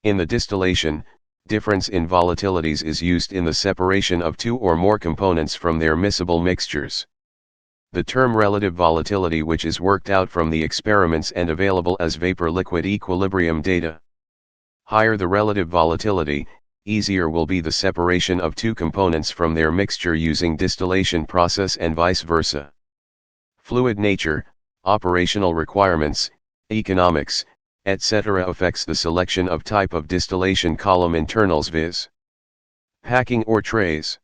In the distillation, difference in volatilities is used in the separation of two or more components from their miscible mixtures. The term relative volatility, which is worked out from the experiments and available as vapor-liquid equilibrium data. Higher the relative volatility, easier will be the separation of two components from their mixture using distillation process and vice versa. Fluid nature, operational requirements, economics, etc. affects the selection of type of distillation column internals, viz. Packing or trays.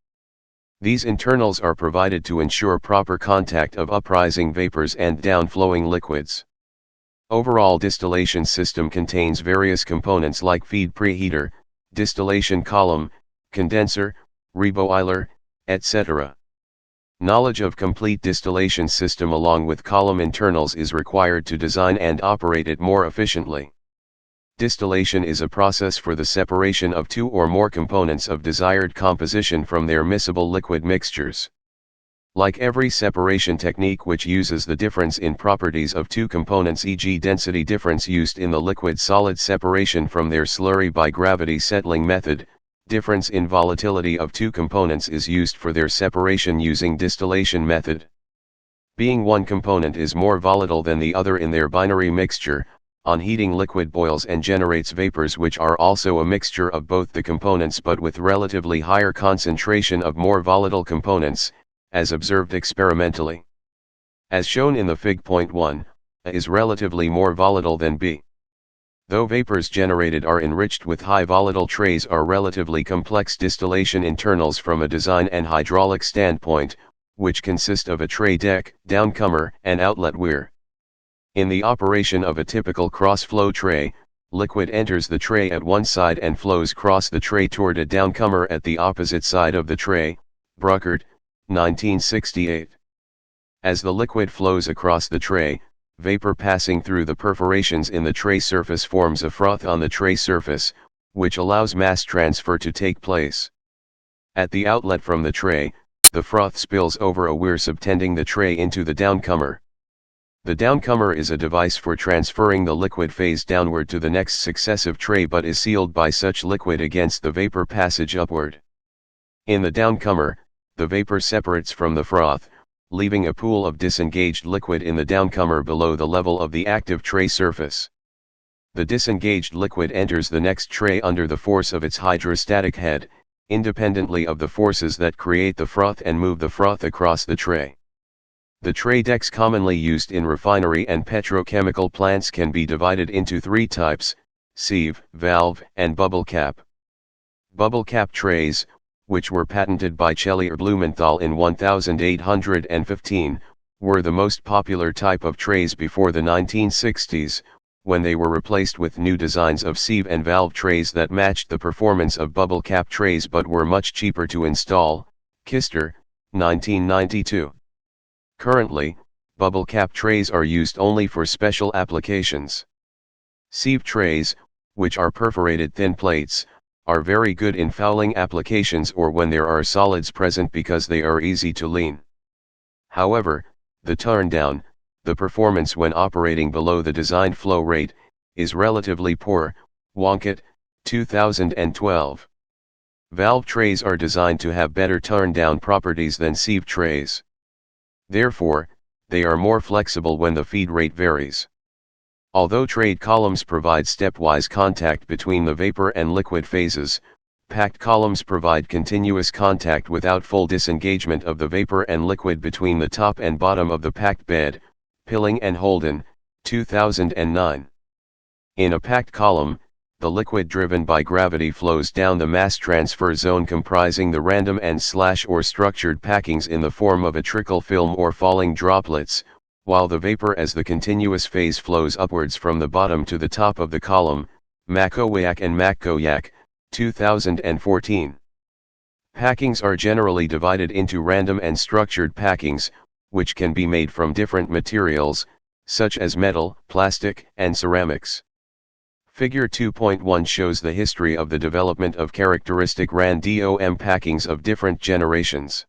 These internals are provided to ensure proper contact of uprising vapors and downflowing liquids. Overall distillation system contains various components like feed preheater, distillation column, condenser, reboiler, etc. Knowledge of complete distillation system along with column internals is required to design and operate it more efficiently. Distillation is a process for the separation of two or more components of desired composition from their miscible liquid mixtures. Like every separation technique which uses the difference in properties of two components, e.g. density difference used in the liquid-solid separation from their slurry by gravity settling method, difference in volatility of two components is used for their separation using distillation method. Being one component is more volatile than the other in their binary mixture, on heating liquid boils and generates vapors which are also a mixture of both the components but with relatively higher concentration of more volatile components, as observed experimentally. As shown in the Fig. 1, A is relatively more volatile than B. Though vapors generated are enriched with high volatile trays are relatively complex distillation internals from a design and hydraulic standpoint, which consist of a tray deck, downcomer, and outlet weir. In the operation of a typical cross-flow tray, liquid enters the tray at one side and flows across the tray toward a downcomer at the opposite side of the tray, Bruckert, 1968. As the liquid flows across the tray, vapor passing through the perforations in the tray surface forms a froth on the tray surface, which allows mass transfer to take place. At the outlet from the tray, the froth spills over a weir subtending the tray into the downcomer. The downcomer is a device for transferring the liquid phase downward to the next successive tray but is sealed by such liquid against the vapor passage upward. In the downcomer, the vapor separates from the froth, leaving a pool of disengaged liquid in the downcomer below the level of the active tray surface. The disengaged liquid enters the next tray under the force of its hydrostatic head, independently of the forces that create the froth and move the froth across the tray. The tray decks commonly used in refinery and petrochemical plants can be divided into three types: sieve, valve, and bubble cap. Bubble cap trays, which were patented by Cellier Blumenthal in 1815, were the most popular type of trays before the 1960s, when they were replaced with new designs of sieve and valve trays that matched the performance of bubble cap trays but were much cheaper to install. Kister, 1992. Currently, bubble cap trays are used only for special applications. Sieve trays, which are perforated thin plates, are very good in fouling applications or when there are solids present because they are easy to lean. However, the turn down, the performance when operating below the designed flow rate, is relatively poor. Wonkit, 2012. Valve trays are designed to have better turn down properties than sieve trays. Therefore, they are more flexible when the feed rate varies. Although trade columns provide stepwise contact between the vapor and liquid phases, packed columns provide continuous contact without full disengagement of the vapor and liquid between the top and bottom of the packed bed. Pilling and Holden, 2009. In a packed column, the liquid driven by gravity flows down the mass transfer zone comprising the random and/or structured packings in the form of a trickle film or falling droplets, while the vapor as the continuous phase flows upwards from the bottom to the top of the column. Makowiak and Makoyak, 2014. Packings are generally divided into random and structured packings, which can be made from different materials, such as metal, plastic, and ceramics. Figure 2.1 shows the history of the development of characteristic random packings of different generations.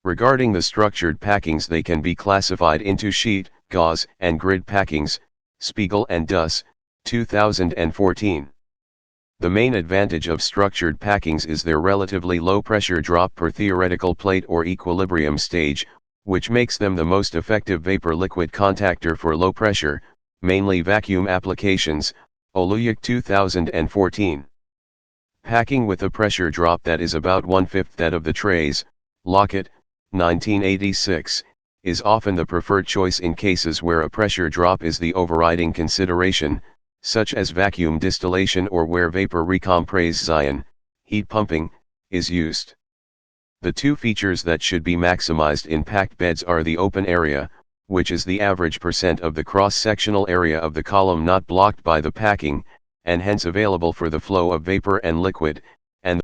Regarding the structured packings, they can be classified into sheet, gauze, and grid packings. Spiegel and Duss, 2014. The main advantage of structured packings is their relatively low pressure drop per theoretical plate or equilibrium stage, which makes them the most effective vapor-liquid contactor for low pressure, mainly vacuum applications. Oluyuk 2014. Packing with a pressure drop that is about 1/5 that of the trays, Lockett, 1986, is often the preferred choice in cases where a pressure drop is the overriding consideration, such as vacuum distillation or where vapor recompression, heat pumping, is used. The two features that should be maximized in packed beds are the open area, which is the average percent of the cross-sectional area of the column not blocked by the packing, and hence available for the flow of vapor and liquid,